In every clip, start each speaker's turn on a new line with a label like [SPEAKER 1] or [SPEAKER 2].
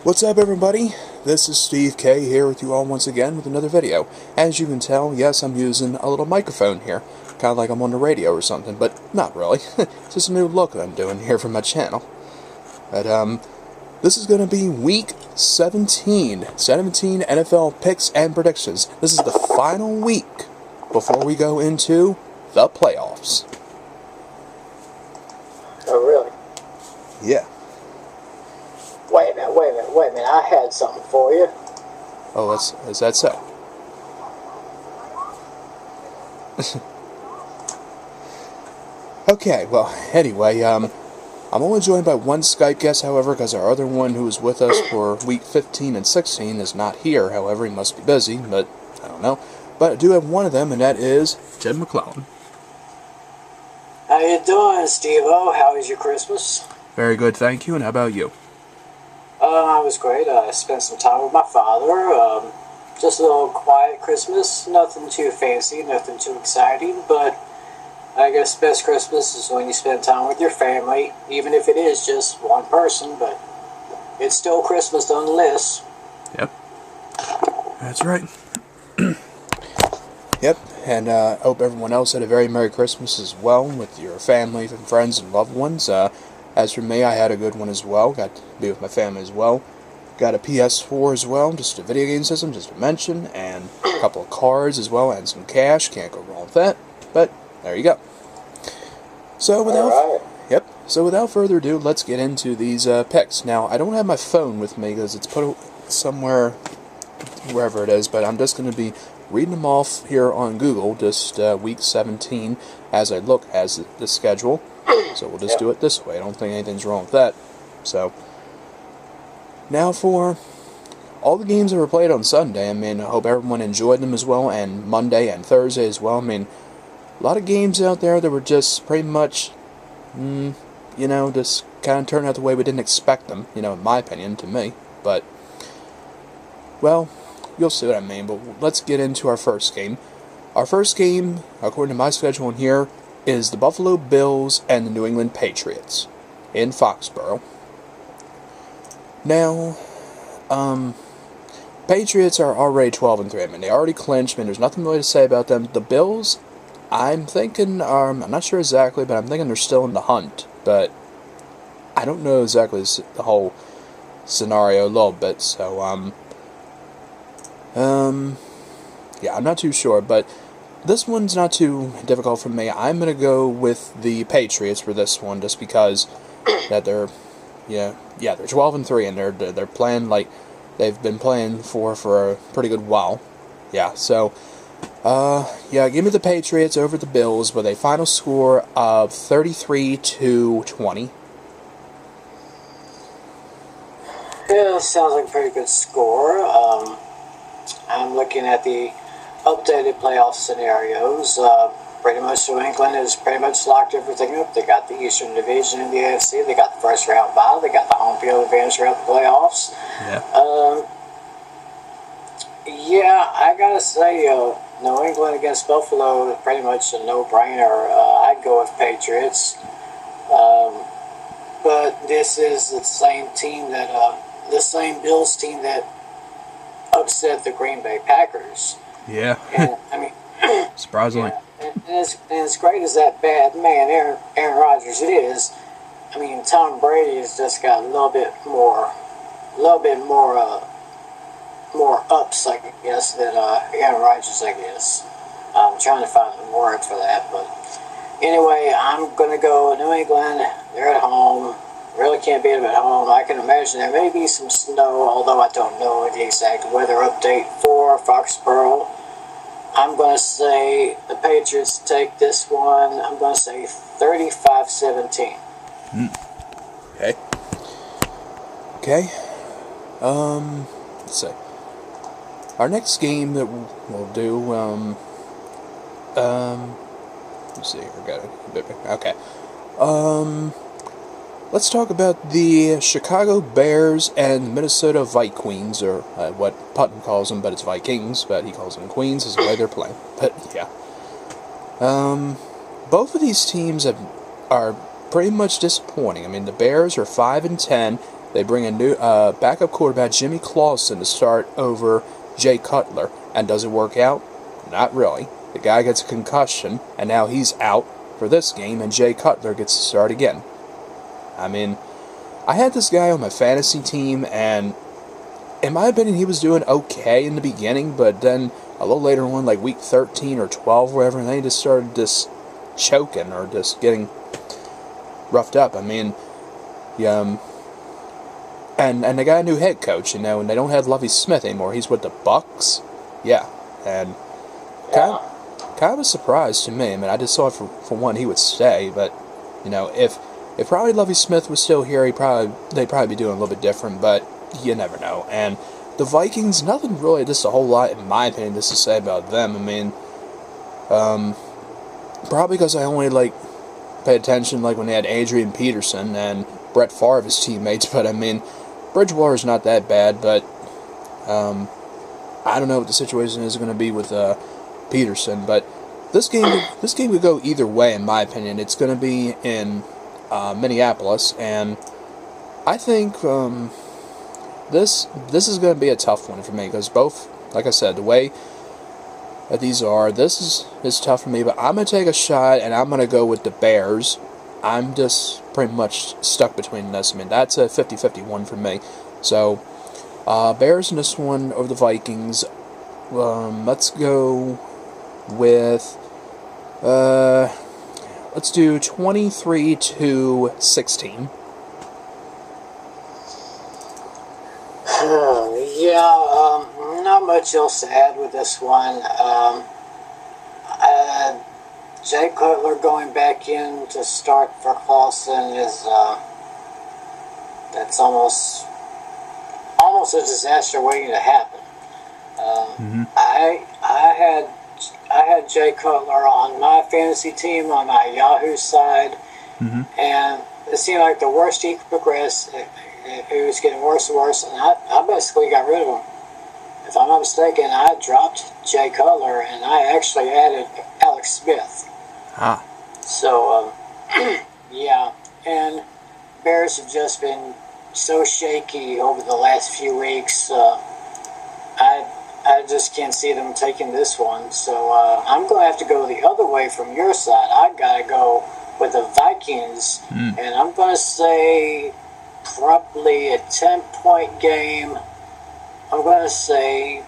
[SPEAKER 1] What's up, everybody? This is Steve K here with you all once again with another video. As you can tell, yes, I'm using a little microphone here, kind of like I'm on the radio or something, but not really. It's just a new look that I'm doing here for my channel. But this is going to be week 17 NFL picks and predictions. This is the final week before we go into the playoffs.
[SPEAKER 2] Oh, really?
[SPEAKER 1] Yeah.
[SPEAKER 2] Wait a minute, I had something for you.
[SPEAKER 1] Oh, is that so? Okay, well, anyway, I'm only joined by one Skype guest, however, because our other one who was with us for week 15 and 16 is not here. However, he must be busy, but I don't know. But I do have one of them, and that is Tim McClellan.
[SPEAKER 2] How you doing, Steve-O? How was your Christmas?
[SPEAKER 1] Very good, thank you, and how about you?
[SPEAKER 2] I was great. I spent some time with my father. Just a little quiet Christmas. Nothing too fancy, nothing too exciting, but I guess best Christmas is when you spend time with your family, even if it is just one person, but it's still Christmas nonetheless.
[SPEAKER 1] Yep. That's right. Yep, and I hope everyone else had a very Merry Christmas as well with your family and friends and loved ones. As for me, I had a good one as well. Got to be with my family as well. Got a PS4 as well, just a video game system, just to mention, and a couple of cards as well, and some cash. Can't go wrong with that. But there you go. So without further ado, let's get into these picks. Now, I don't have my phone with me because it's put somewhere, wherever it is, but I'm just going to be reading them off here on Google, just week 17, as I look as the schedule. So we'll just do it this way. I don't think anything's wrong with that. So, now for all the games that were played on Sunday, I mean, I hope everyone enjoyed them as well, and Monday and Thursday as well. I mean, a lot of games out there that were just pretty much, just kind of turned out the way we didn't expect them, in my opinion, to me. But, well, you'll see what I mean. But let's get into our first game. Our first game, according to my schedule in here, is the Buffalo Bills and the New England Patriots in Foxborough. Now, Patriots are already 12-3. I mean, they already clinched. I mean, there's nothing really to say about them. The Bills, I'm thinking, I'm not sure exactly, but I'm thinking they're still in the hunt. But I don't know exactly the whole scenario a little bit. So, yeah, I'm not too sure, but this one's not too difficult for me. I'm going to go with the Patriots for this one, just because that they're 12-3, and they're playing like they've been playing for a pretty good while. Yeah, so, give me the Patriots over the Bills with a final score of 33-20.
[SPEAKER 2] Yeah, sounds like a pretty good score. I'm looking at the updated playoff scenarios. Pretty much New England has pretty much locked everything up. They got the Eastern Division in the AFC. They got the first round bye. They got the home field advantage throughout the playoffs.
[SPEAKER 1] Yeah.
[SPEAKER 2] I gotta say, New England against Buffalo is pretty much a no-brainer. I'd go with Patriots. But this is the same team the same Bills team that upset the Green Bay Packers.
[SPEAKER 1] Yeah.
[SPEAKER 2] And, I mean,
[SPEAKER 1] surprisingly.
[SPEAKER 2] Yeah, and as great as that bad man Aaron Rodgers is, I mean, Tom Brady has just got a little bit more ups, I guess, than Aaron Rodgers, I guess. I'm trying to find the word for that, but anyway, I'm gonna go New England. They're at home. Really can't beat them at home. I can imagine there may be some snow, although I don't know the exact weather update for Foxborough. I'm going to say the Patriots take this one. I'm going to say 35-17.
[SPEAKER 1] Okay. Let's see. Our next game that we'll do, let's see here, okay. Let's talk about the Chicago Bears and Minnesota Vikings, or what Putnam calls them, but it's Vikings, but he calls them Queens, is the way they're playing. But, yeah. Both of these teams are pretty much disappointing. I mean, the Bears are 5-10. They bring a new backup quarterback, Jimmy Clausen, to start over Jay Cutler. And does it work out? Not really. The guy gets a concussion, and now he's out for this game, and Jay Cutler gets to start again. I mean, I had this guy on my fantasy team, and in my opinion, he was doing okay in the beginning, but then a little later on, like week 13 or 12 or whatever, and then he just started just choking or just getting roughed up. I mean, and they got a new head coach, and they don't have Lovie Smith anymore. He's with the Bucks. Yeah, and kind of a surprise to me. I mean, I just thought for one he would stay, but if probably Lovie Smith was still here, they'd probably be doing a little bit different, but you never know. And the Vikings, nothing really, just a whole lot, in my opinion, just to say about them. I mean, probably because I only pay attention when they had Adrian Peterson and Brett Favre as teammates, but I mean, Bridgewater's not that bad, but I don't know what the situation is going to be with Peterson, but this game could go either way, in my opinion. It's going to be in Minneapolis, and I think this is going to be a tough one for me, because both, like I said, the way that these are, this is tough for me, but I'm going to take a shot, and I'm going to go with the Bears. I'm just pretty much stuck between this. I mean, that's a 50-50 one for me. So, Bears in this one over the Vikings. Let's go with, let's do 23-16.
[SPEAKER 2] Not much else to add with this one. Jay Cutler going back in to start for Clausen is that's almost a disaster waiting to happen. I had Jay Cutler on my fantasy team on my Yahoo side, and it seemed like the worse he progressed, it was getting worse and worse, and I basically got rid of him. If I'm not mistaken, I dropped Jay Cutler, and I actually added Alex Smith. So, yeah, and Bears have just been so shaky over the last few weeks. I just can't see them taking this one. So I'm going to have to go the other way from your side. I got to go with the Vikings, and I'm going to say probably a 10-point game. I'm going to say,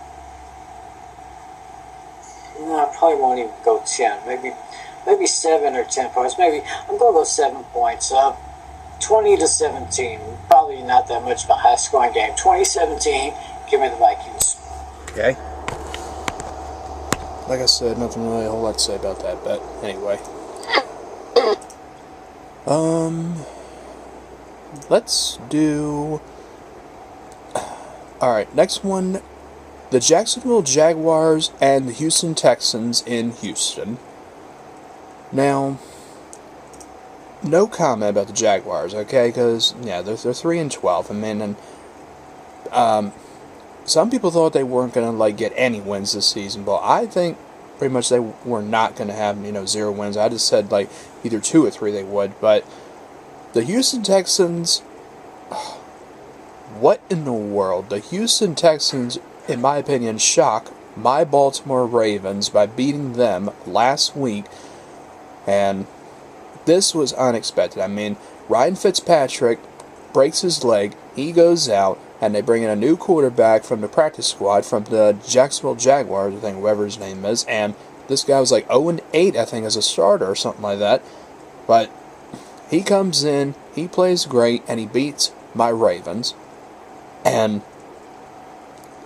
[SPEAKER 2] no, I probably won't even go 10. Maybe 7 or 10 points. Maybe I'm going to go 7 points. 20-17. Probably not that much of a high-scoring game. 2017. Give me the Vikings.
[SPEAKER 1] Okay. Like I said, nothing really a whole lot to say about that. But anyway, let's do. All right, next one. The Jacksonville Jaguars and the Houston Texans in Houston. Now, no comment about the Jaguars, okay? Because they're 3-12. I mean, and some people thought they weren't gonna get any wins this season, but I think pretty much they were not gonna have 0 wins. I just said either 2 or 3 they would, but the Houston Texans. What in the world? The Houston Texans, in my opinion, shocked my Baltimore Ravens by beating them last week. And this was unexpected. I mean, Ryan Fitzpatrick breaks his leg, he goes out, and they bring in a new quarterback from the practice squad from the Jacksonville Jaguars, I think, whoever his name is, and this guy was 0-8, I think, as a starter or something like that. But he comes in, he plays great, and he beats my Ravens. And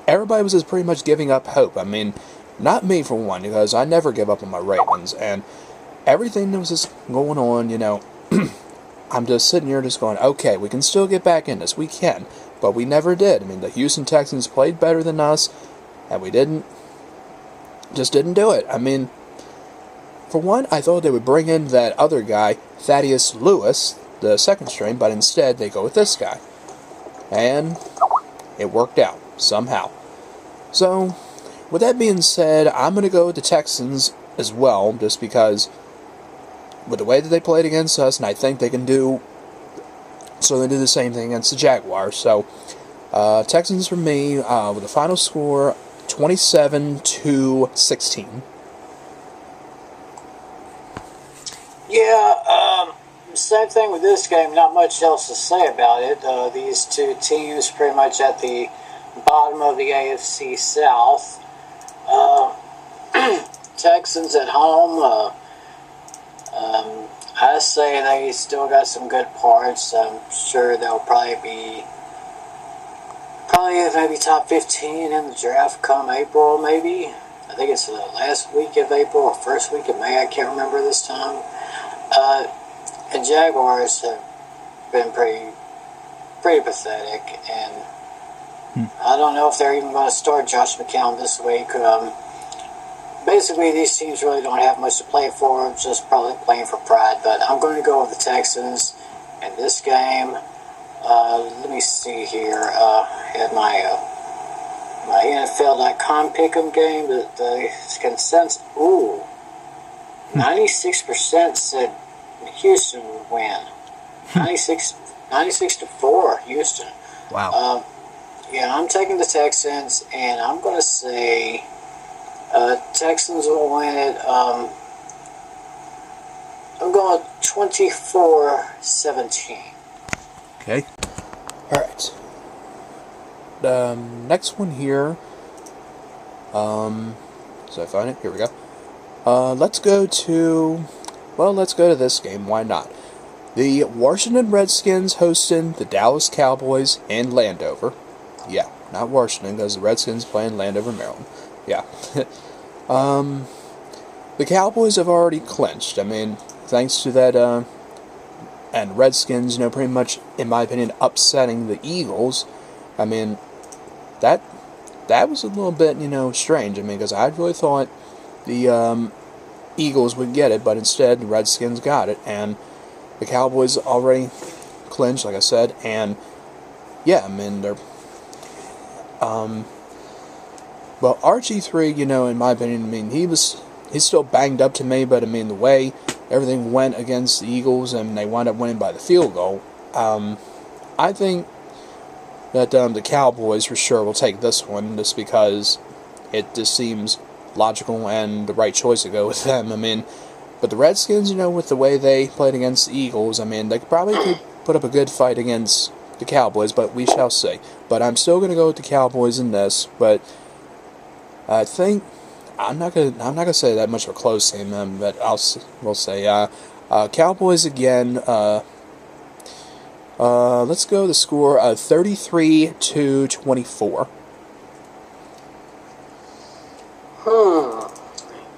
[SPEAKER 1] everybody was just pretty much giving up hope. I mean, not me for one, because I never give up on my Ravens. And everything that was just going on, I'm just sitting here just going, okay, we can still get back in this. We can. But we never did. I mean, the Houston Texans played better than us, and we didn't do it. I mean, for one, I thought they would bring in that other guy, Thaddeus Lewis, the second string, but instead they go with this guy. And it worked out, somehow. So, with that being said, I'm going to go with the Texans as well, just because with the way that they played against us, and I think they can do So they did the same thing against the Jaguars. So Texans for me with a final score 27-16.
[SPEAKER 2] Yeah, same thing with this game. Not much else to say about it. These two teams pretty much at the bottom of the AFC South. Texans at home. I say they still got some good parts. I'm sure they'll probably maybe top 15 in the draft come April, maybe. I think it's the last week of April or first week of May. I can't remember this time. And Jaguars have been pretty pathetic, and I don't know if they're even going to start Josh McCown this week. Basically, these teams really don't have much to play for, just probably playing for pride. But I'm going to go with the Texans in this game. Let me see here. I had my NFL.com pick'em game. The consensus. 96% said Houston would win. 96-4, Houston.
[SPEAKER 1] Wow.
[SPEAKER 2] Yeah, I'm taking the Texans, and I'm going to say Texans will win it. I'm going 24-17.
[SPEAKER 1] Okay. Alright. Next one here. So I find it? Here we go. Let's go to this game. Why not? The Washington Redskins hosting the Dallas Cowboys in Landover. Yeah, not Washington, because the Redskins play in Landover, Maryland. Yeah. The Cowboys have already clinched. I mean, thanks to that, and Redskins, pretty much, in my opinion, upsetting the Eagles. I mean, that was a little bit, strange. I mean, because I really thought the Eagles would get it, but instead the Redskins got it, and the Cowboys already clinched, like I said, and yeah, I mean, they're well, RG3, in my opinion, I mean, he's still banged up to me, but I mean, the way everything went against the Eagles and they wound up winning by the field goal, I think that the Cowboys for sure will take this one, just because it just seems logical and the right choice to go with them. I mean, but the Redskins, with the way they played against the Eagles, I mean, they probably could put up a good fight against the Cowboys, but we shall see. But I'm still going to go with the Cowboys in this, but I think I'm not gonna say that much of a close game, but we'll say Cowboys again. Let's go the score of 33-24.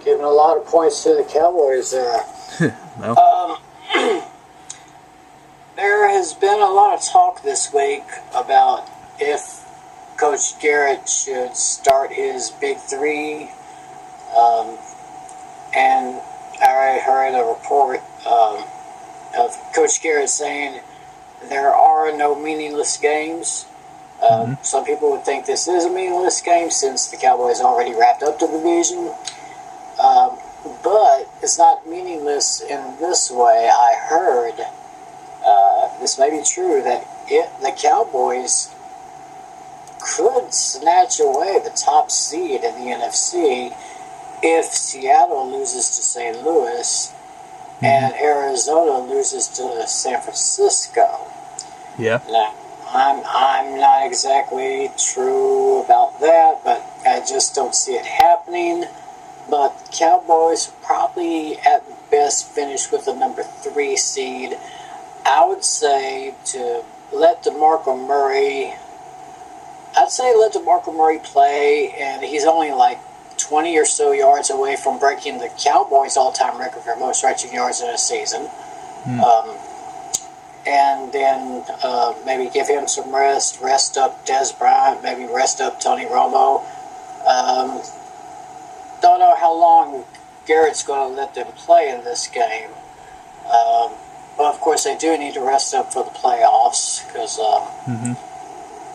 [SPEAKER 2] Giving a lot of points to the Cowboys there.
[SPEAKER 1] No.
[SPEAKER 2] There has been a lot of talk this week about if Coach Garrett should start his big three. And I heard a report of Coach Garrett saying there are no meaningless games. Some people would think this is a meaningless game since the Cowboys already wrapped up the division. But it's not meaningless in this way. I heard, this may be true, that the Cowboys could snatch away the top seed in the NFC if Seattle loses to St. Louis and Arizona loses to San Francisco.
[SPEAKER 1] Yeah.
[SPEAKER 2] Now, I'm not exactly true about that, but I just don't see it happening. But Cowboys probably at best finish with the number 3 seed. I would say to let DeMarco Murray play, and he's only like 20 or so yards away from breaking the Cowboys' all-time record for most rushing yards in a season. And then maybe give him some rest up Dez Bryant, maybe rest up Tony Romo. Don't know how long Garrett's going to let them play in this game. But of course they do need to rest up for the playoffs, because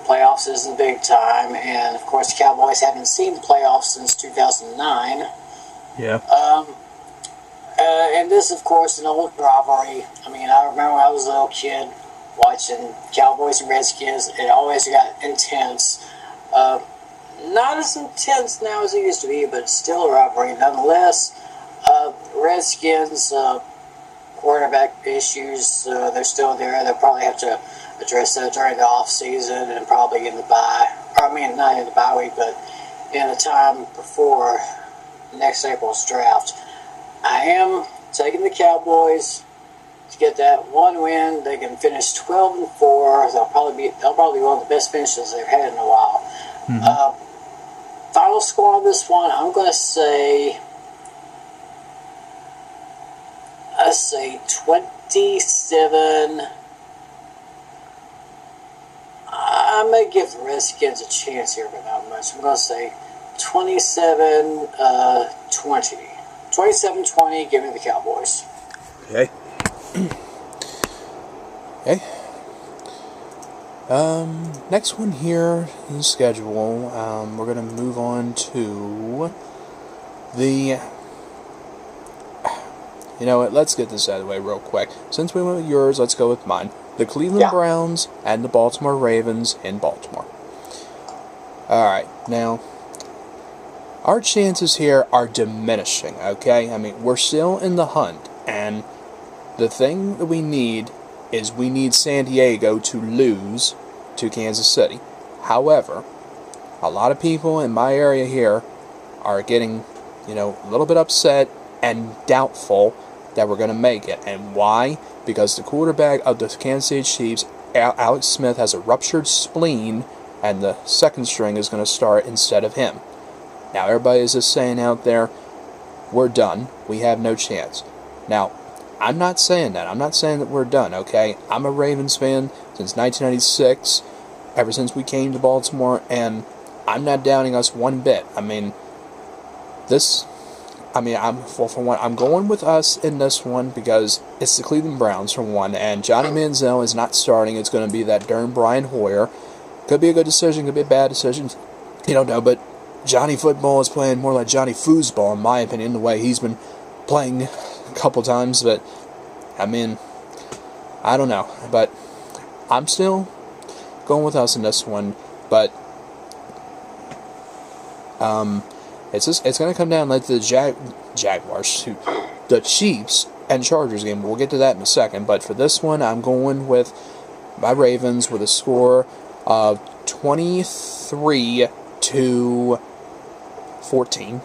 [SPEAKER 2] playoffs is the big time, and of course the Cowboys haven't seen the playoffs since 2009.
[SPEAKER 1] Yeah.
[SPEAKER 2] And this, of course, an old rivalry. I mean, I remember when I was a little kid watching Cowboys and Redskins. It always got intense. Not as intense now as it used to be, but it's still a rivalry nonetheless. Redskins quarterback issues, they're still there. They'll probably have to address that during the off season and probably in the bye. I mean, not in the bye week, but in the time before next April's draft. I am taking the Cowboys to get that one win. They can finish 12-4. They'll probably be one of the best finishes they've had in a while. Final score on this one, I'm going to say, 27. I'm going to give the Redskins a chance here, but not much. I'm going to say 27-20. 27-20, give me the Cowboys.
[SPEAKER 1] Okay. Okay. Next one here in the schedule, we're going to move on to the... You know what, let's get this out of the way real quick. Since we went with yours, let's go with mine. The Cleveland Browns and the Baltimore Ravens in Baltimore. Alright, now, our chances here are diminishing, okay? I mean, we're still in the hunt, and the thing that we need is we need San Diego to lose to Kansas City. However, a lot of people in my area here are getting, a little bit upset and doubtful that we're going to make it. And why? Because the quarterback of the Kansas City Chiefs, Alex Smith, has a ruptured spleen, and the second string is going to start instead of him. Now, everybody is just saying out there, we're done. We have no chance. Now, I'm not saying that. I'm not saying that we're done, okay? I'm a Ravens fan since 1996, ever since we came to Baltimore, and I'm not doubting us one bit. I mean, I'm going with us in this one because it's the Cleveland Browns for one, and Johnny Manziel is not starting. It's going to be that darn Brian Hoyer. Could be a good decision, could be a bad decision. You don't know, but Johnny Football is playing more like Johnny Foosball, in my opinion, the way he's been playing a couple times. But, I mean, I don't know. But I'm still going with us in this one. But, it's going to come down like the Jaguars, the Chiefs and Chargers game. We'll get to that in a second. But for this one, I'm going with my Ravens with a score of 23-14.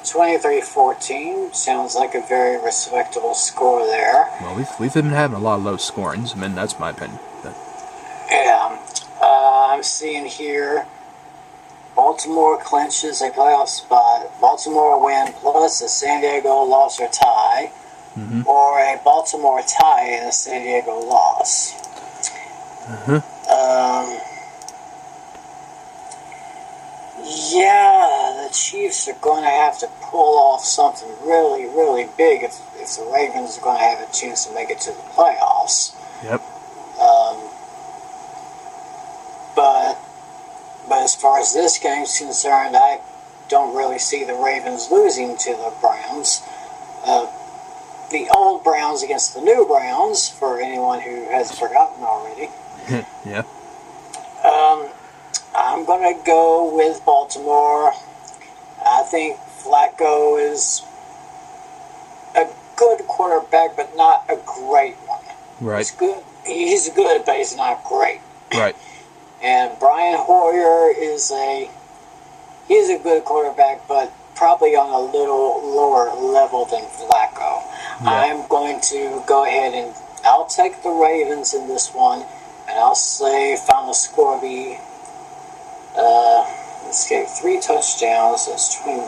[SPEAKER 2] 23-14 sounds like a very respectable score there.
[SPEAKER 1] Well, we've been having a lot of low scorings. I mean, that's my opinion. But.
[SPEAKER 2] Yeah. I'm seeing here Baltimore clinches a playoff spot. Baltimore win plus a San Diego loss or tie, or a Baltimore tie and a San Diego loss. Yeah, the Chiefs are going to have to pull off something really, really big if the Ravens are going to have a chance to make it to the playoffs.
[SPEAKER 1] Yep.
[SPEAKER 2] But as far as this game's concerned, I don't really see the Ravens losing to the Browns. The old Browns against the new Browns, for anyone who has forgotten already.
[SPEAKER 1] Yeah.
[SPEAKER 2] I'm going to go with Baltimore. I think Flacco is a good quarterback, but not a great one.
[SPEAKER 1] Right.
[SPEAKER 2] He's good. He's good, but he's not great.
[SPEAKER 1] Right.
[SPEAKER 2] And Brian Hoyer he's a good quarterback, but probably on a little lower level than Flacco.
[SPEAKER 1] Yeah.
[SPEAKER 2] I'm going to go ahead and I'll take the Ravens in this one, and I'll say final score be let's get 3 touchdowns. That's 21.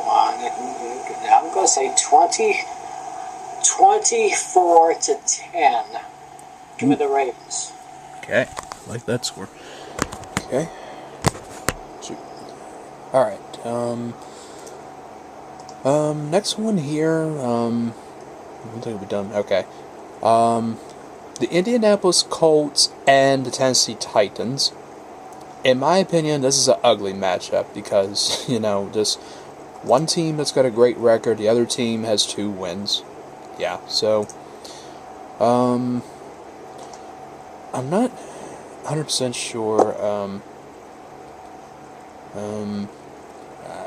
[SPEAKER 2] I'm going to say 24-10. Give me the Ravens.
[SPEAKER 1] Okay, I like that score. Okay. All right. Next one here. I don't think we're done. Okay. The Indianapolis Colts and the Tennessee Titans. In my opinion, this is an ugly matchup because, just one team that's got a great record, the other team has 2 wins. yeah, so, I'm not 100% sure,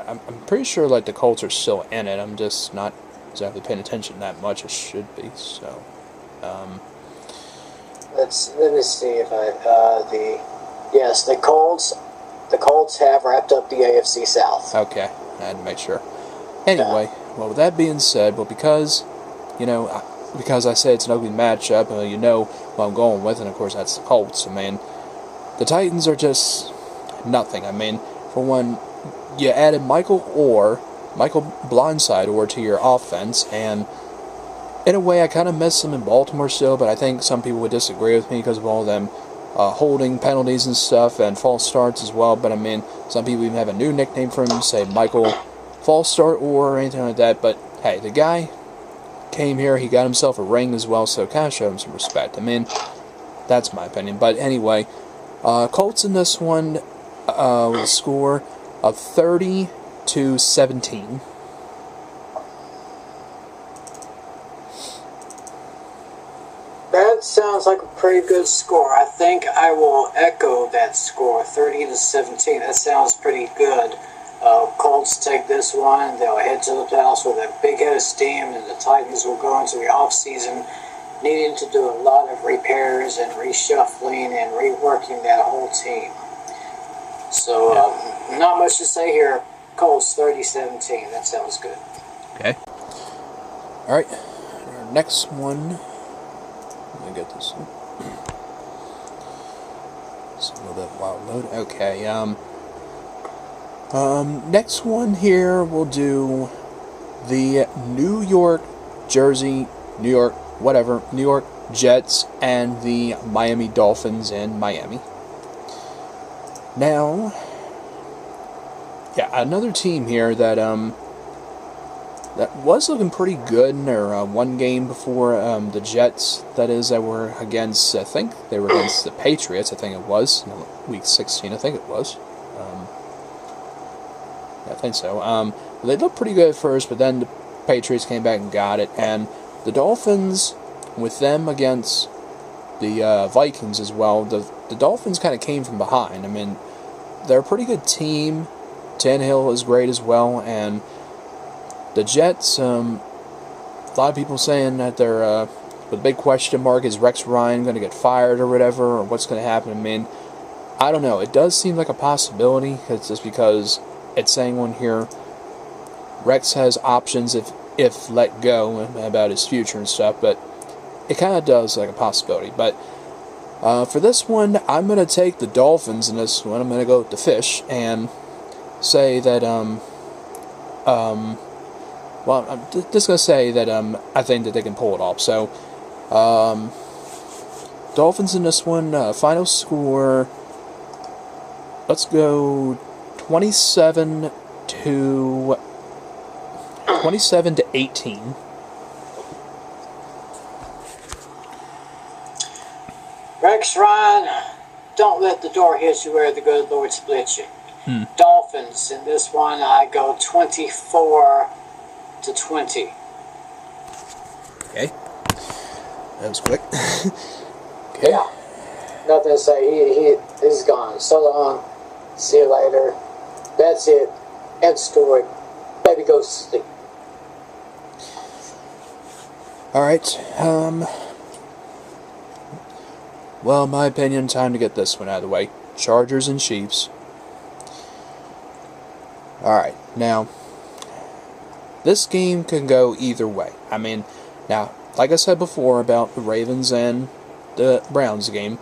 [SPEAKER 1] I'm pretty sure, like, the Colts are still in it. I'm just not exactly paying attention that much. I should be, so,
[SPEAKER 2] let me see if yes, the Colts have wrapped up the AFC South.
[SPEAKER 1] okay, I had to make sure. Anyway, well, with that being said, well, because I say it's an ugly matchup, you know what I'm going with, and of course that's the Colts. I mean, the Titans are just nothing. I mean, for one, you added Michael Blindside Orr to your offense, and in a way I kind of miss him in Baltimore still, but I think some people would disagree with me because of all them holding penalties and stuff, and false starts as well. But I mean, some people even have a new nickname for him, say Michael False Start or anything like that. But hey, the guy came here, he got himself a ring as well, so kind of showed him some respect. I mean, that's my opinion. But anyway, Colts in this one with a score of 30-17.
[SPEAKER 2] That sounds like a pretty good score. I think I will echo that score, 30-17. That sounds pretty good. Colts take this one. They'll head to the playoffs with a big head of steam, and the Titans will go into the offseason needing to do a lot of repairs and reshuffling and reworking that whole team. So, not much to say here. Colts 30-17. That sounds good.
[SPEAKER 1] Okay. Alright. Our next one. Let me get this. It's a little bit wild load. Okay. Next one here, we'll do the New York Jets and the Miami Dolphins in Miami. Now, yeah, another team here that was looking pretty good in their one game before the Jets, that were against, I think they were against the Patriots, I think it was, week 16, I think it was. I think so. They looked pretty good at first, but then the Patriots came back and got it, and the Dolphins, with them against the Vikings as well, the Dolphins kind of came from behind. I mean, they're a pretty good team. Tannehill is great as well, and the Jets, a lot of people saying that they're, the big question mark is Rex Ryan going to get fired or whatever, or what's going to happen. I mean, I don't know. It does seem like a possibility, just because it's saying on here, Rex has options if let go about his future and stuff, but it kind of does like a possibility. But for this one, I'm going to take the Dolphins in this one. I'm going to go with the Fish and say that, well, I'm just going to say that I think that they can pull it off. So, Dolphins in this one, final score, let's go 27 to 18.
[SPEAKER 2] Rex Ryan, don't let the door hit you where the good Lord split you. Dolphins in this one, I go 24 to 20.
[SPEAKER 1] Okay, that was quick. Okay.
[SPEAKER 2] Yeah, nothing to say. He's gone. So long. See you later. That's it. End story. Baby goes to sleep.
[SPEAKER 1] Alright, well, in my opinion, time to get this one out of the way. Chargers and Chiefs. Alright, now, this game can go either way. I mean, now, like I said before about the Ravens and the Browns game,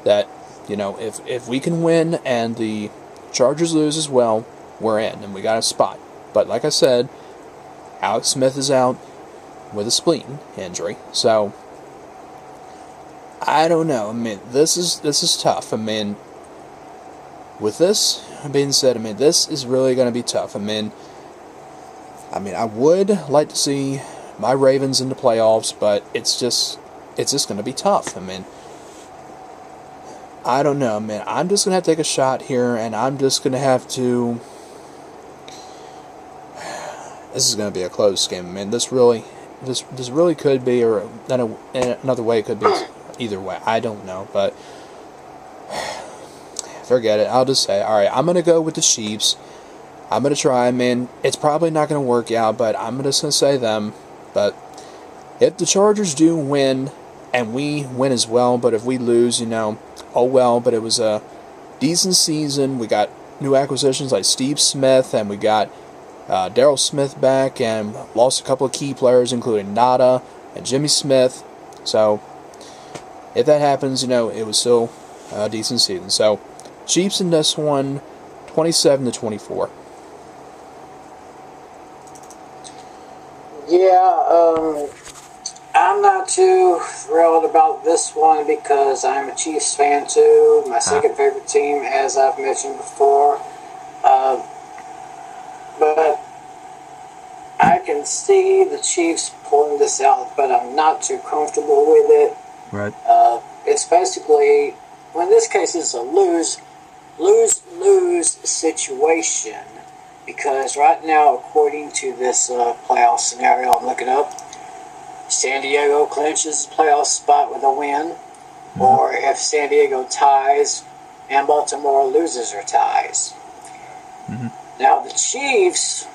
[SPEAKER 1] that, you know, if we can win and the Chargers lose as well, we're in, and we got a spot. But like I said, Alex Smith is out with a spleen injury, so I don't know. I mean, this is tough. I mean, with this being said, I mean, this is really going to be tough. I mean, I would like to see my Ravens in the playoffs, but it's just going to be tough. I mean, I don't know, man. I'm just going to have to take a shot here, and I'm just going to have to... This is going to be a close game. I mean, this really this really could be, or another way it could be either way. I don't know, but forget it. I'll just say, all right, I'm gonna go with the Chiefs. I'm gonna try. I mean, it's probably not gonna work out, but I'm just gonna say them. But if the Chargers do win, and we win as well, but if we lose, oh well. But it was a decent season. We got new acquisitions like Steve Smith, and we got Daryl Smith back, and lost a couple of key players, including Nada and Jimmy Smith. So, if that happens, it was still a decent season. So, Chiefs in this one, 27-24.
[SPEAKER 2] Yeah, I'm not too thrilled about this one because I'm a Chiefs fan too. My second favorite team, as I've mentioned before. But I can see the Chiefs pulling this out, but I'm not too comfortable with it.
[SPEAKER 1] Right.
[SPEAKER 2] It's basically, well, in this case, it's a lose situation. Because right now, according to this playoff scenario I'm looking up, San Diego clinches the playoff spot with a win, or if San Diego ties and Baltimore loses or ties. Now the Chiefs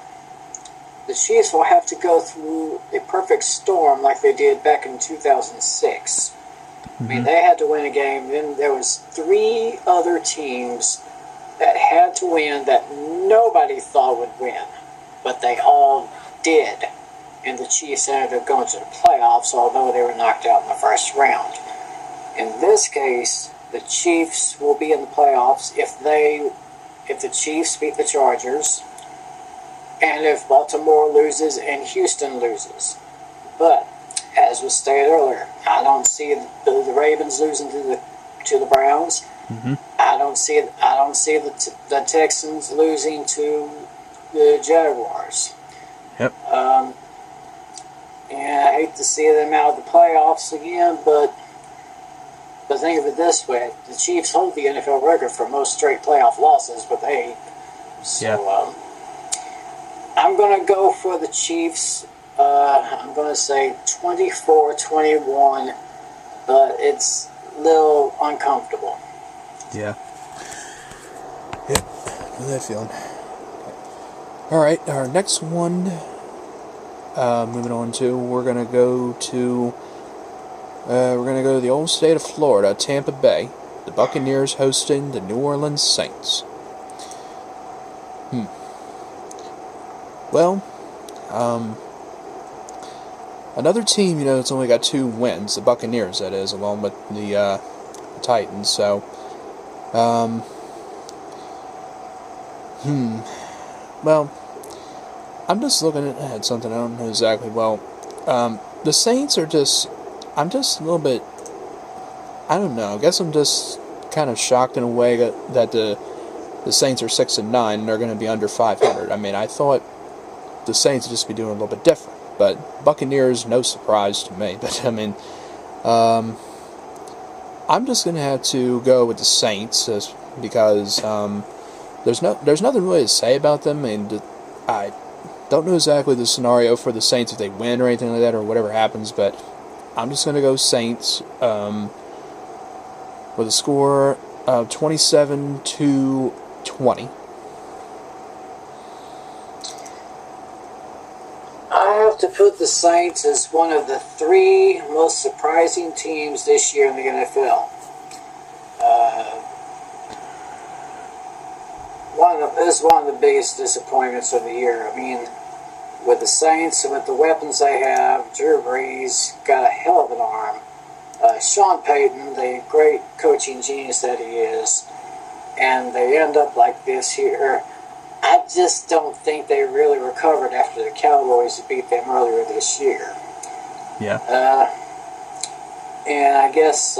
[SPEAKER 2] will have to go through a perfect storm like they did back in 2006. I mean, they had to win a game. Then there was 3 other teams that had to win that nobody thought would win, but they all did. And the Chiefs ended up going to the playoffs, although they were knocked out in the first round. In this case, the Chiefs will be in the playoffs if the Chiefs beat the Chargers, and if Baltimore loses and Houston loses. But as was stated earlier, I don't see the Ravens losing to the Browns. I don't see the Texans losing to the Jaguars.
[SPEAKER 1] Yep.
[SPEAKER 2] And I hate to see them out of the playoffs again, but think of it this way: the Chiefs hold the NFL record for most straight playoff losses with 8. So I'm going to go for the Chiefs. I'm going to say 24-21, but it's a little uncomfortable.
[SPEAKER 1] Yeah. Yep. How's that feeling? Alright, our next one, moving on to, we're going to go to the old state of Florida, Tampa Bay. The Buccaneers hosting the New Orleans Saints. Well, another team, that's only got 2 wins, the Buccaneers, that is, along with the Titans, so, well, I'm just looking at something, I don't know exactly, the Saints are just, I'm just a little bit, I don't know, I guess I'm just kind of shocked in a way that the Saints are 6-9 and they're going to be under 500. I mean, I thought the Saints would just be doing a little bit different, but Buccaneers, no surprise to me, but I mean, I'm just going to have to go with the Saints because there's nothing really to say about them. I mean, I don't know exactly the scenario for the Saints if they win or anything like that or whatever happens, but I'm just going to go Saints with a score of 27-20.
[SPEAKER 2] I have to put the Saints as one of the 3 most surprising teams this year in the NFL. This is one of the biggest disappointments of the year. I mean, with the Saints, with the weapons they have, Drew Brees got a hell of an arm. Sean Payton, the great coaching genius that he is, and they end up like this here. I just don't think they really recovered after the Cowboys beat them earlier this year.
[SPEAKER 1] Yeah.
[SPEAKER 2] And I guess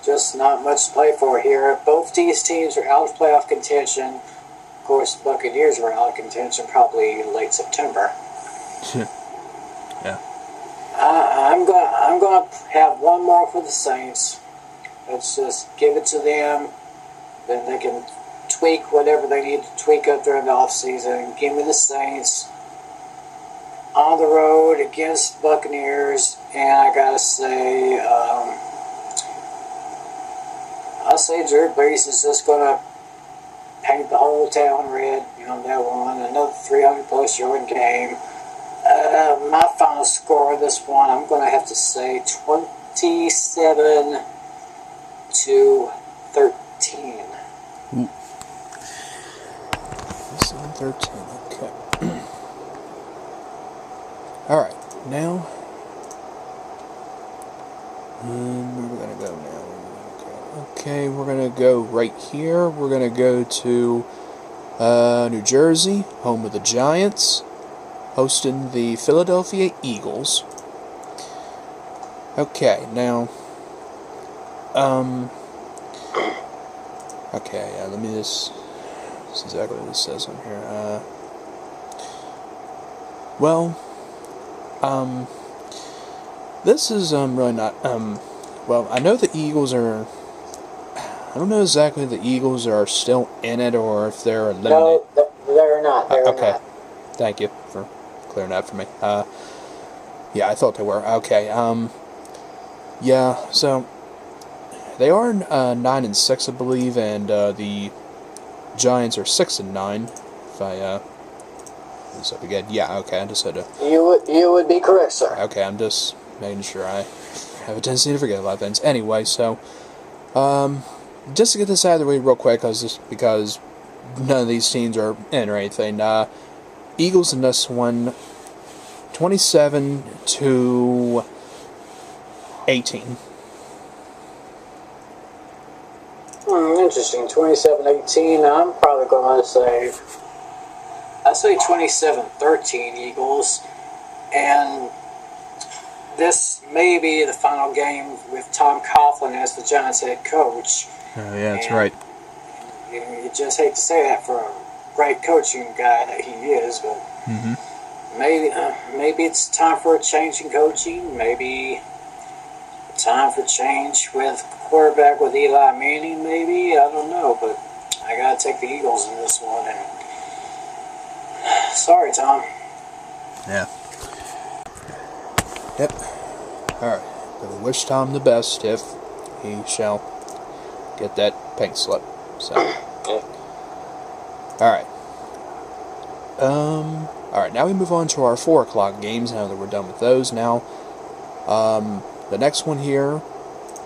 [SPEAKER 2] just not much to play for here. Both these teams are out of playoff contention. Of course, the Buccaneers were out of contention probably late September.
[SPEAKER 1] Yeah.
[SPEAKER 2] I'm gonna have one more for the Saints. Let's just give it to them. Then they can tweak whatever they need to tweak up during the offseason. Give me the Saints. on the road against Buccaneers, and I gotta say, I say Drew Brees is just gonna paint the whole town red. That one, another 300-plus yard game. My final score of this one, I'm gonna have to say 27-13.
[SPEAKER 1] Ooh. 13. Okay. All right. Now, where we're gonna go now? Okay, we're gonna go right here. We're gonna go to New Jersey, home of the Giants, hosting the Philadelphia Eagles. Okay, now, okay, let me just. This is exactly what it says on here. This is really not. Well, I know the Eagles are. I don't know exactly if the Eagles are still in it or if they're eliminated.
[SPEAKER 2] No, they're not. They're
[SPEAKER 1] okay.
[SPEAKER 2] not.
[SPEAKER 1] Thank you for clearing that for me. Yeah, I thought they were. Okay. Yeah. So they are 9-6, I believe, and the Giants are 6-9. If I this up again. Yeah. Okay. I just had to.
[SPEAKER 2] You would be correct, sir.
[SPEAKER 1] Okay. I'm just making sure. I have a tendency to forget a lot of things. Anyway, so just to get this out of the way real quick, because none of these teams are in or anything. Eagles in this one, 27-18.
[SPEAKER 2] Interesting. 27-18. I'm probably going to say. I say 27-13 Eagles, and this may be the final game with Tom Coughlin as the Giants head coach.
[SPEAKER 1] Oh yeah, that's right.
[SPEAKER 2] You just hate to say that for a great coaching guy that he is, but maybe it's time for a change in coaching. Maybe time for change with quarterback with Eli Manning. Maybe, I don't know, but I gotta take the Eagles in this one. And sorry, Tom.
[SPEAKER 1] Yeah. Yep. All right. But we wish Tom the best if he shall get that pink slip. So. Alright. Alright, now we move on to our 4 o'clock games now that we're done with those. Now, the next one here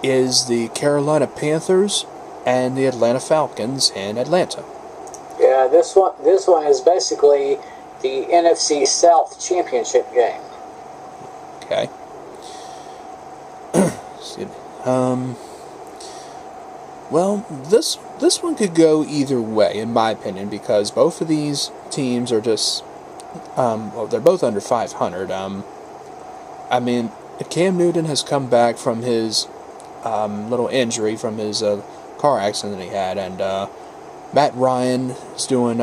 [SPEAKER 1] is the Carolina Panthers and the Atlanta Falcons in Atlanta.
[SPEAKER 2] Yeah, this one is basically the NFC South Championship game.
[SPEAKER 1] Okay. Excuse me. Well, this one could go either way, in my opinion, because both of these teams are just, well, they're both under 500. I mean, Cam Newton has come back from his little injury from his car accident that he had, and Matt Ryan is doing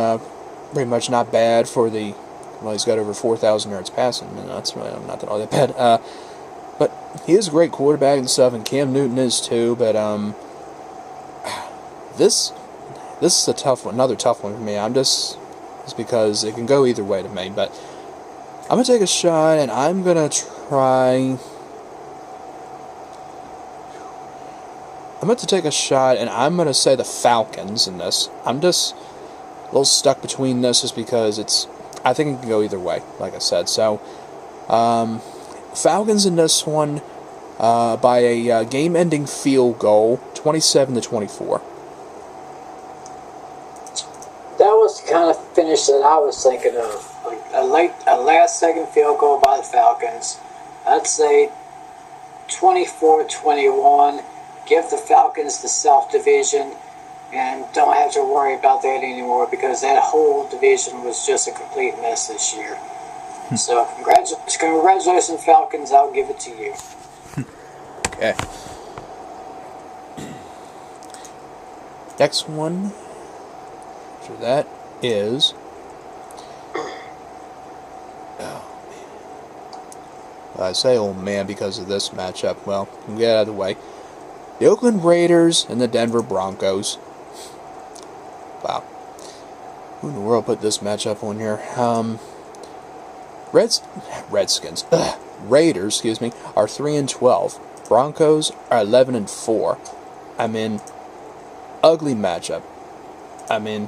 [SPEAKER 1] pretty much not bad for the. Well, he's got over 4,000 yards passing, and that's really not all that bad. But he is a great quarterback and stuff, and Cam Newton is too. But this is a tough one, another tough one for me. It's because it can go either way to me. But I'm gonna take a shot, and I'm gonna try. I'm going to take a shot, and I'm going to say the Falcons in this. I'm just a little stuck between this just because I think it can go either way, like I said. So, Falcons in this one by a game-ending field goal, 27-24.
[SPEAKER 2] That was the kind of finish that I was thinking of. Like a last-second field goal by the Falcons. I'd say 24-21. Give the Falcons the South Division, and don't have to worry about that anymore because that whole division was just a complete mess this year. So, congratulations, Falcons. I'll give it to you.
[SPEAKER 1] Okay. Next one after that is. I say "oh man" because of this matchup. Well, we'll get out of the way. The Oakland Raiders and the Denver Broncos. Wow. Who in the world put this matchup on here? Redskins, Raiders, excuse me, are 3-12. Broncos are 11-4. I mean, ugly matchup. I mean,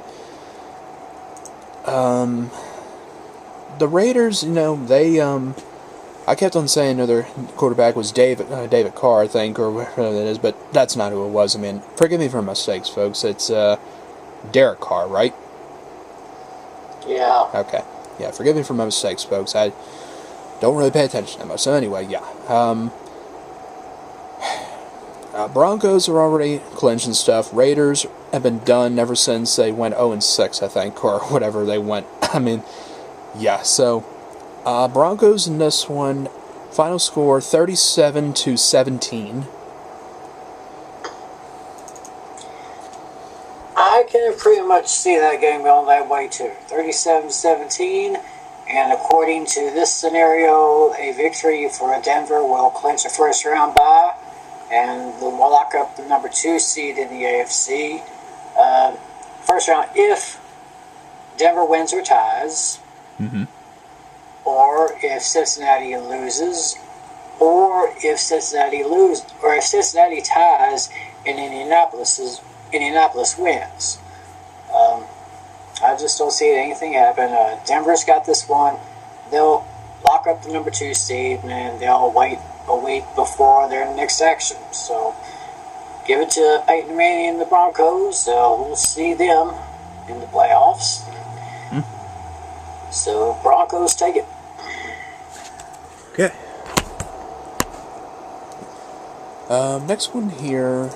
[SPEAKER 1] the Raiders, they, I kept on saying their quarterback was David Carr, I think, or whatever that is, but that's not who it was. I mean, forgive me for my mistakes, folks. It's Derek Carr, right?
[SPEAKER 2] Yeah.
[SPEAKER 1] Okay. Yeah, forgive me for my mistakes, folks. I don't really pay attention that much. So anyway, yeah. Broncos are already clinching stuff. Raiders have been done ever since they went 0-6, I think, or whatever they went. I mean, yeah, so Broncos in this one, final score 37-17.
[SPEAKER 2] I can pretty much see that game going that way too. 37-17, and according to this scenario, a victory for Denver will clinch a first round bye and will lock up the number 2 seed in the AFC. First round, if Denver wins or ties, or if Cincinnati loses, or if Cincinnati ties and Indianapolis wins. I just don't see anything happen. Denver's got this one. They'll lock up the number 2 seed, and they'll wait a week before their next action. So give it to Peyton Manning and the Broncos. We'll see them in the playoffs. So Broncos take it.
[SPEAKER 1] Okay. Next one here.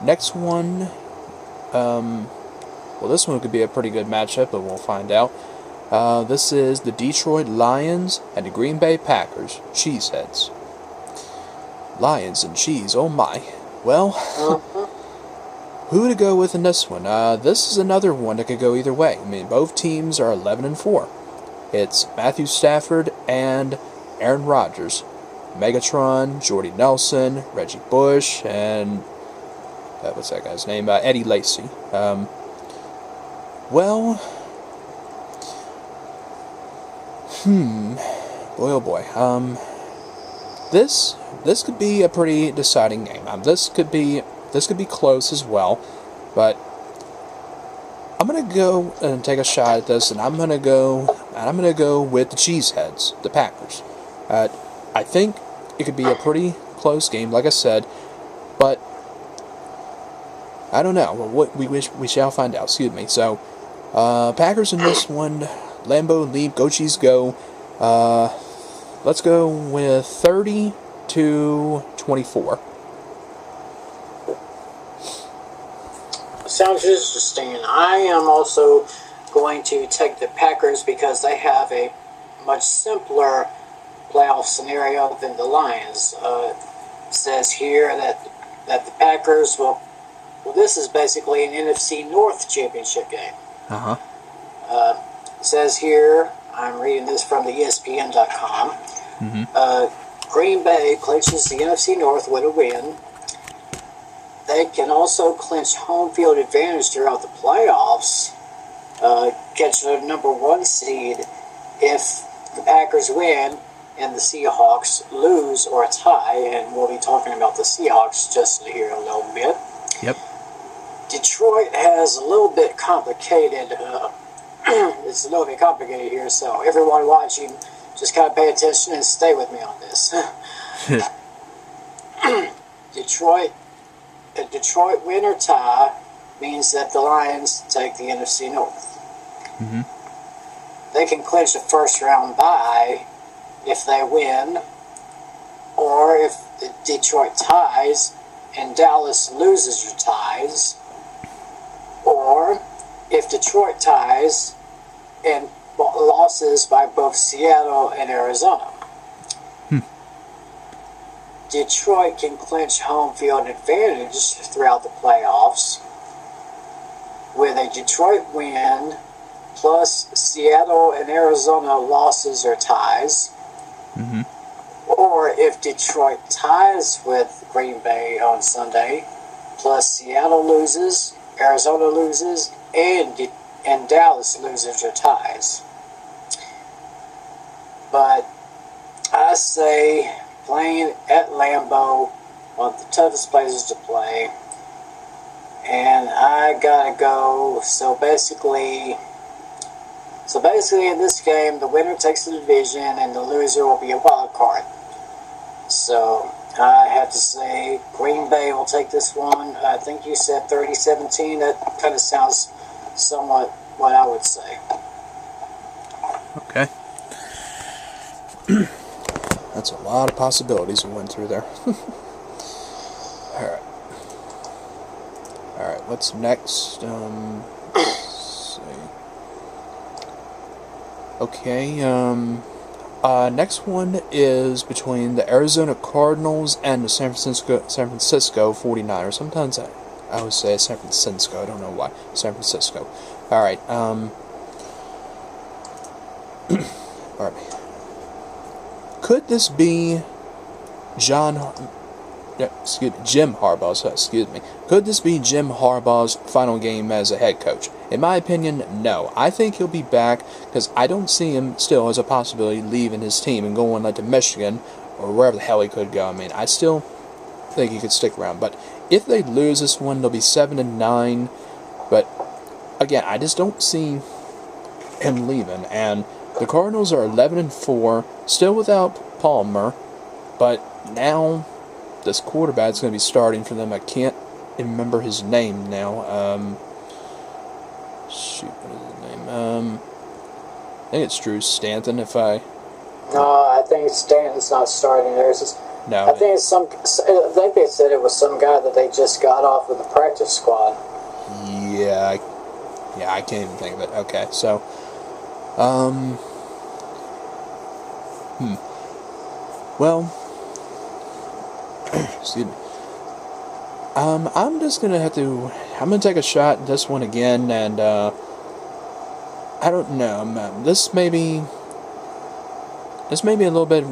[SPEAKER 1] Next one. Well, this one could be a pretty good matchup, but we'll find out. This is the Detroit Lions and the Green Bay Packers. Cheeseheads. Lions and cheese, oh my. Well, who to go with in this one? This is another one that could go either way. I mean, both teams are 11-4. It's Matthew Stafford and Aaron Rodgers. Megatron, Jordy Nelson, Reggie Bush, and what's that guy's name? Eddie Lacy. Well, boy oh boy. This could be a pretty deciding game. This could be close as well, but I'm gonna go and take a shot at this, and I'm gonna go with the Cheeseheads, the Packers. I think it could be a pretty close game, like I said, but I don't know. Well, we shall find out. Excuse me. So, Packers in this one. Lambeau Leap, go Cheese go. Let's go with 30-24.
[SPEAKER 2] Sounds interesting. I am also going to take the Packers because they have a much simpler playoff scenario than the Lions. Says here that the Packers will. Well, this is basically an NFC North championship game. Says here, I'm reading this from the ESPN.com. Green Bay clinches the NFC North with a win. They can also clinch home field advantage throughout the playoffs. Catch the number 1 seed if the Packers win and the Seahawks lose or tie. And we'll be talking about the Seahawks just here in a little bit.
[SPEAKER 1] Yep.
[SPEAKER 2] Detroit has a little bit complicated. It's a little bit complicated here, so everyone watching, just kind of pay attention and stay with me on this. Detroit win or tie means that the Lions take the NFC North. They can clinch a first round bye if they win, or if Detroit ties and Dallas loses or ties, or if Detroit ties and losses by both Seattle and Arizona. Detroit can clinch home field advantage throughout the playoffs with a Detroit win plus Seattle and Arizona losses or ties. Or if Detroit ties with Green Bay on Sunday, plus Seattle loses, Arizona loses, and Dallas Dallas losers or ties. But I say playing at Lambeau, one of the toughest places to play, and I gotta go. So basically in this game, the winner takes the division, and the loser will be a wild card. So I have to say Green Bay will take this one. I think you said 30-17. That kind of sounds somewhat what I would say.
[SPEAKER 1] Okay. That's a lot of possibilities we went through there. Alright. Alright, what's next? Let's see. Okay, next one is between the Arizona Cardinals and the San Francisco 49ers. Sometimes I always say San Francisco, I don't know why. San Francisco. Alright, alright. Could this be Jim Harbaugh's, Could this be Jim Harbaugh's final game as a head coach? In my opinion, no. I think he'll be back because I don't see him still as a possibility leaving his team and going like to Michigan or wherever the hell he could go. I mean, I still think he could stick around. But if they lose this one, they'll be 7-9. But again, I just don't see him leaving. And the Cardinals are 11-4, still without Palmer. But now this quarterback's going to be starting for them. I can't remember his name now. Shoot, what is his name? I think it's Drew Stanton. No,
[SPEAKER 2] I think Stanton's not starting. I think they said it was some guy that they just got off of the practice squad.
[SPEAKER 1] Yeah, I can't even think of it. Okay, so, well, excuse me. I'm just gonna I'm gonna take a shot at this one again, and I don't know. This may be a little bit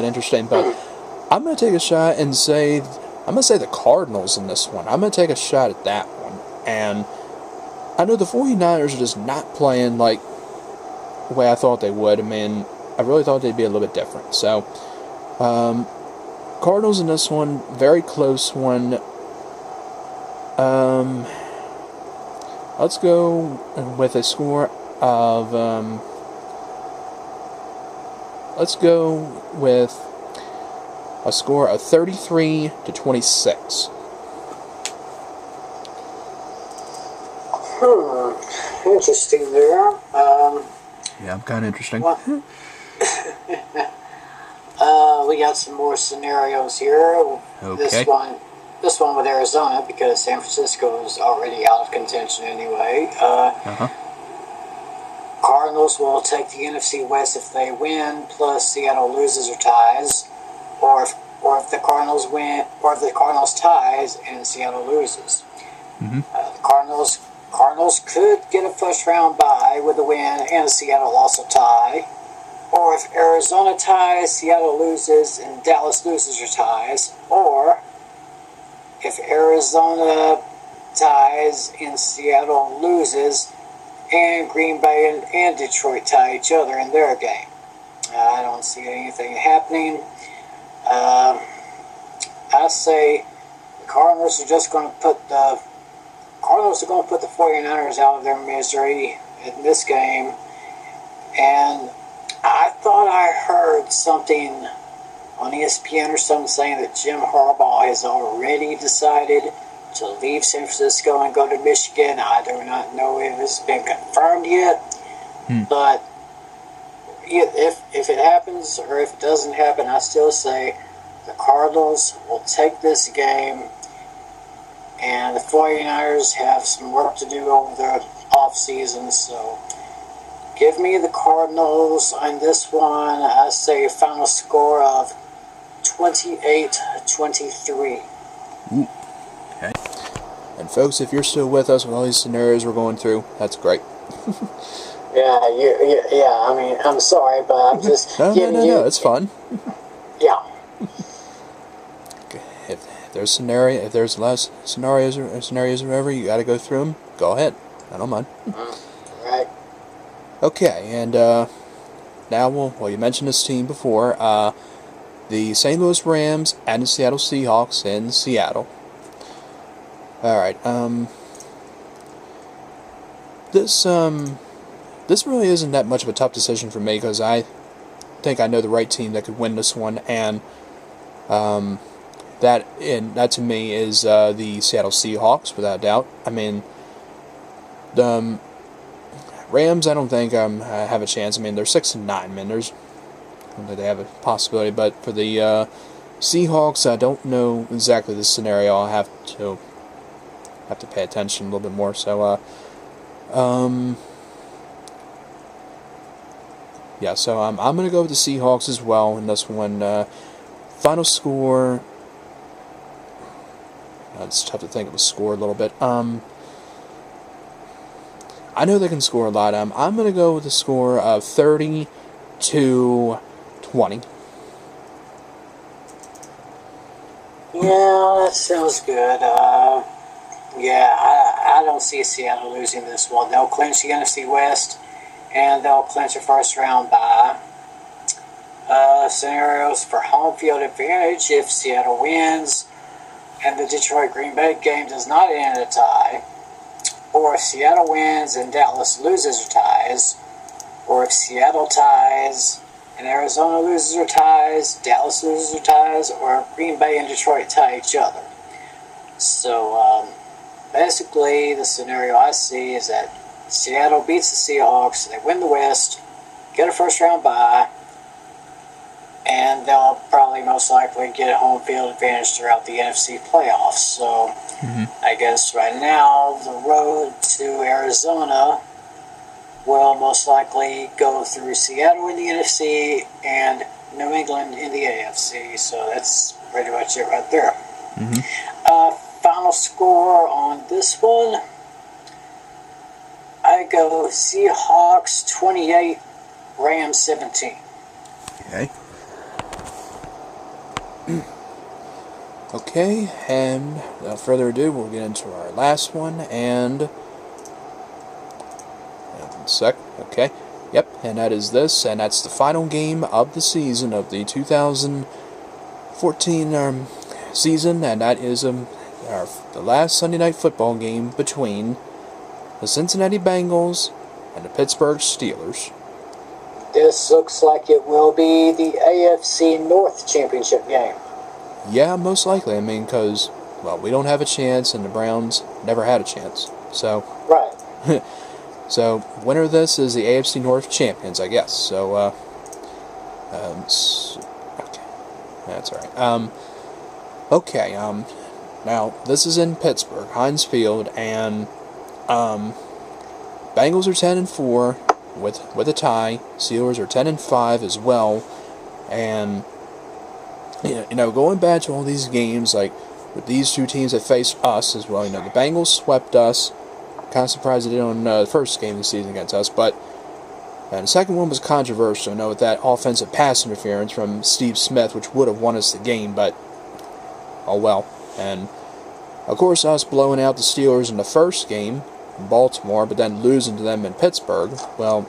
[SPEAKER 1] interesting, but I'm gonna take a shot and say the Cardinals in this one. I'm gonna take a shot at that one, and I know the 49ers are just not playing like the way I thought they would. I mean, I really thought they'd be a little bit different. So, Cardinals in this one, very close one. Let's go with a score of. Let's go with a score of 33-26.
[SPEAKER 2] Interesting there.
[SPEAKER 1] Yeah, kind of interesting.
[SPEAKER 2] Well, we got some more scenarios here.
[SPEAKER 1] Okay.
[SPEAKER 2] This one with Arizona, because San Francisco is already out of contention anyway. Cardinals will take the NFC West if they win, plus Seattle loses or ties, or if the Cardinals win, or if the Cardinals ties and Seattle loses. The Cardinals could get a first round bye with a win and Seattle also tie. Or if Arizona ties, Seattle loses, and Dallas loses or ties. Or if Arizona ties and Seattle loses, and Green Bay and Detroit tie each other in their game. I don't see anything happening. I say the Cardinals are going to put the 49ers out of their misery in this game. And I thought I heard something on ESPN or something saying that Jim Harbaugh has already decided to leave San Francisco and go to Michigan. I do not know if it's been confirmed yet, but if it happens or if it doesn't happen, I still say the Cardinals will take this game, and the 49ers have some work to do over the offseason, so give me the Cardinals on this one. I say a final score of 28-23.
[SPEAKER 1] Okay. And folks, if you're still with us with all these scenarios we're going through, that's great.
[SPEAKER 2] Yeah. I mean, I'm sorry, but I'm just
[SPEAKER 1] no, it's fun.
[SPEAKER 2] Yeah.
[SPEAKER 1] Okay. If there's less scenarios or whatever, you got to go through them. Go ahead. I don't mind.
[SPEAKER 2] Right.
[SPEAKER 1] Okay, and now, well, you mentioned this team before. The St. Louis Rams and the Seattle Seahawks in Seattle. Alright, this really isn't that much of a tough decision for me, because I think I know the right team that could win this one, and that to me is the Seattle Seahawks, without a doubt. I mean, the Rams, I don't think have a chance. I mean, they're 6-9, man. I don't think they have a possibility. But for the Seahawks, I don't know exactly the scenario. I'll have to pay attention a little bit more. So, yeah. So I'm gonna go with the Seahawks as well in this one. Final score. It's tough to think of a score a little bit. I know they can score a lot. I'm going to go with a score of 30-20.
[SPEAKER 2] Yeah, that sounds good. Yeah, I don't see Seattle losing this one. They'll clinch the NFC West, and they'll clinch a first round bye. Scenarios for home field advantage if Seattle wins and the Detroit-Green Bay game does not end in a tie, or if Seattle wins and Dallas loses or ties, or if Seattle ties and Arizona loses or ties, Dallas loses or ties, or Green Bay and Detroit tie each other. So, basically, the scenario I see is that Seattle beats the Seahawks, they win the West, get a first-round bye, and they'll probably most likely get a home field advantage throughout the NFC playoffs. So, I guess right now the road to Arizona will most likely go through Seattle in the NFC and New England in the AFC. So that's pretty much it right there. Final score on this one, I go Seahawks 28, Rams 17.
[SPEAKER 1] Okay. Okay, and without further ado, we'll get into our last one, and... one sec, okay. Yep, and that is this, and that's the final game of the season, of the 2014 season, and that is the last Sunday Night Football game between the Cincinnati Bengals and the Pittsburgh Steelers.
[SPEAKER 2] This looks like it will be the AFC North Championship game.
[SPEAKER 1] Yeah, most likely. I mean, because, well, we don't have a chance, and the Browns never had a chance. So,
[SPEAKER 2] right.
[SPEAKER 1] So, winner of this is the AFC North champions, I guess. So, okay. That's alright. Okay, now, this is in Pittsburgh, Heinz Field, and, Bengals are 10-4 with a tie. Steelers are 10-5 as well, and, you know, going back to all these games, like, with these two teams that face us as well, you know, the Bengals swept us. Kind of surprised they did on the first game of the season against us, but and the second one was controversial, you know, with that offensive pass interference from Steve Smith, which would have won us the game, but oh well. And of course, us blowing out the Steelers in the first game in Baltimore, but then losing to them in Pittsburgh. Well,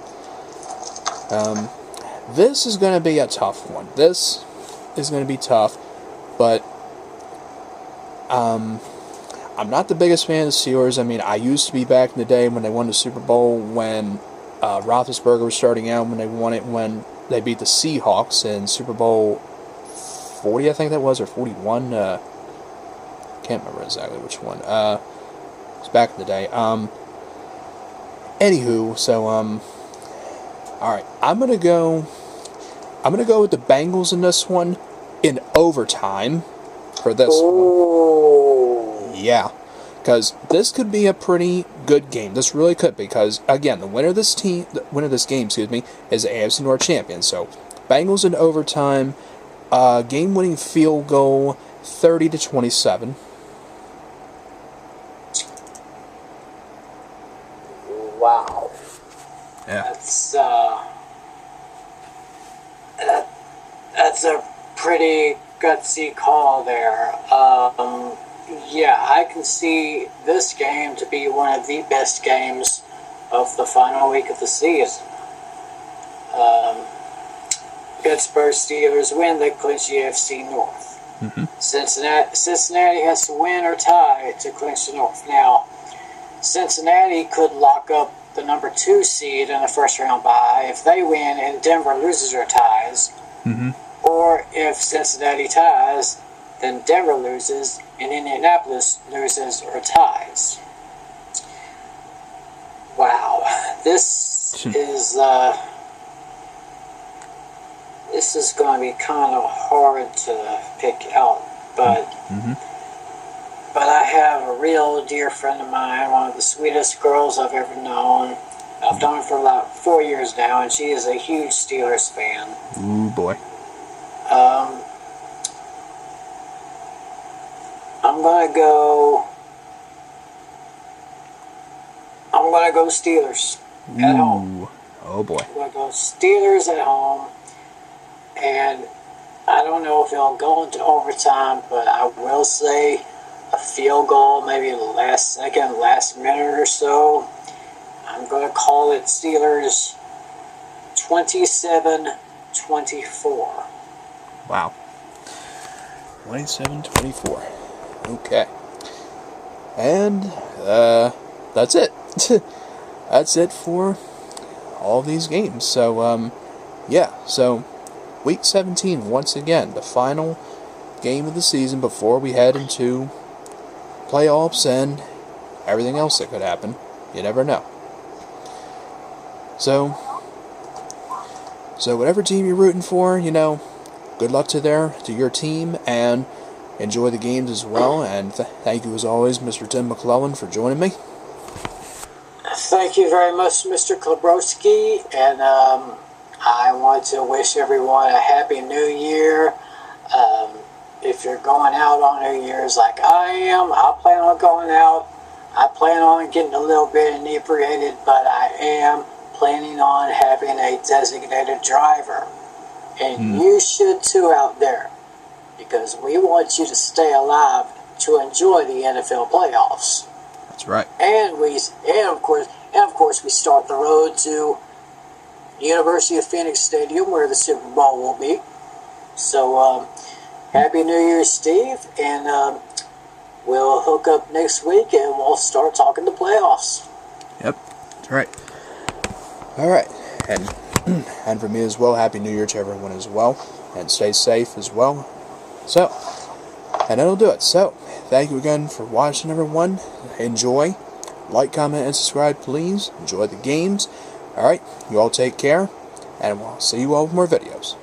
[SPEAKER 1] this is going to be a tough one. This is going to be tough, but I'm not the biggest fan of the Steelers. I mean, I used to be back in the day when they won the Super Bowl, when Roethlisberger was starting out, when they won it, when they beat the Seahawks in Super Bowl 40, I think that was, or 41. Can't remember exactly which one. It was back in the day. Anywho, so all right, I'm gonna go with the Bengals in this one in overtime for this one. Yeah, because this could be a pretty good game. This really could, because again, the winner of this game, is the AFC North champion. So, Bengals in overtime, game-winning field goal, 30-27.
[SPEAKER 2] Wow.
[SPEAKER 1] Yeah.
[SPEAKER 2] That's a pretty gutsy call there. Yeah, I can see this game to be one of the best games of the final week of the season. Pittsburgh Steelers win, they clinch the AFC North. Cincinnati has to win or tie to clinch the North. Now, Cincinnati could lock up the number 2 seed in the first round bye if they win and Denver loses or ties. Or if Cincinnati ties, then Denver loses and Indianapolis loses or ties. Wow, this is going to be kind of hard to pick out, but I have a real dear friend of mine, one of the sweetest girls I've ever known. I've known her for about 4 years now, and she is a huge Steelers fan.
[SPEAKER 1] Ooh, boy.
[SPEAKER 2] I'm gonna go Steelers at home.
[SPEAKER 1] Oh boy.
[SPEAKER 2] I'm gonna go Steelers at home, and I don't know if it'll go into overtime, but I will say a field goal, maybe the last second, last minute or so. I'm gonna call it Steelers 27-24.
[SPEAKER 1] Wow. 27-24. Okay. And that's it. That's it for all these games. So yeah. So week 17 once again, the final game of the season before we head into playoffs and everything else that could happen. You never know. So whatever team you're rooting for, good luck to your team, and enjoy the games as well. And thank you as always, Mr. Tim McClellan, for joining me.
[SPEAKER 2] Thank you very much, Mr. Klobrowski, and I want to wish everyone a happy new year. If you're going out on New Year's like I am, I plan on going out. I plan on getting a little bit inebriated, but I am planning on having a designated driver. And you should too out there, because we want you to stay alive to enjoy the NFL playoffs.
[SPEAKER 1] That's right.
[SPEAKER 2] And of course we start the road to University of Phoenix Stadium, where the Super Bowl will be. So Happy New Year, Steve, and we'll hook up next week and we'll start talking the playoffs.
[SPEAKER 1] Yep, that's right. All right, and for me as well, Happy New Year to everyone as well, and stay safe as well. So, and that'll do it. So, thank you again for watching, everyone. Enjoy. Like, comment, and subscribe, please. Enjoy the games. Alright, you all take care, and we'll see you all with more videos.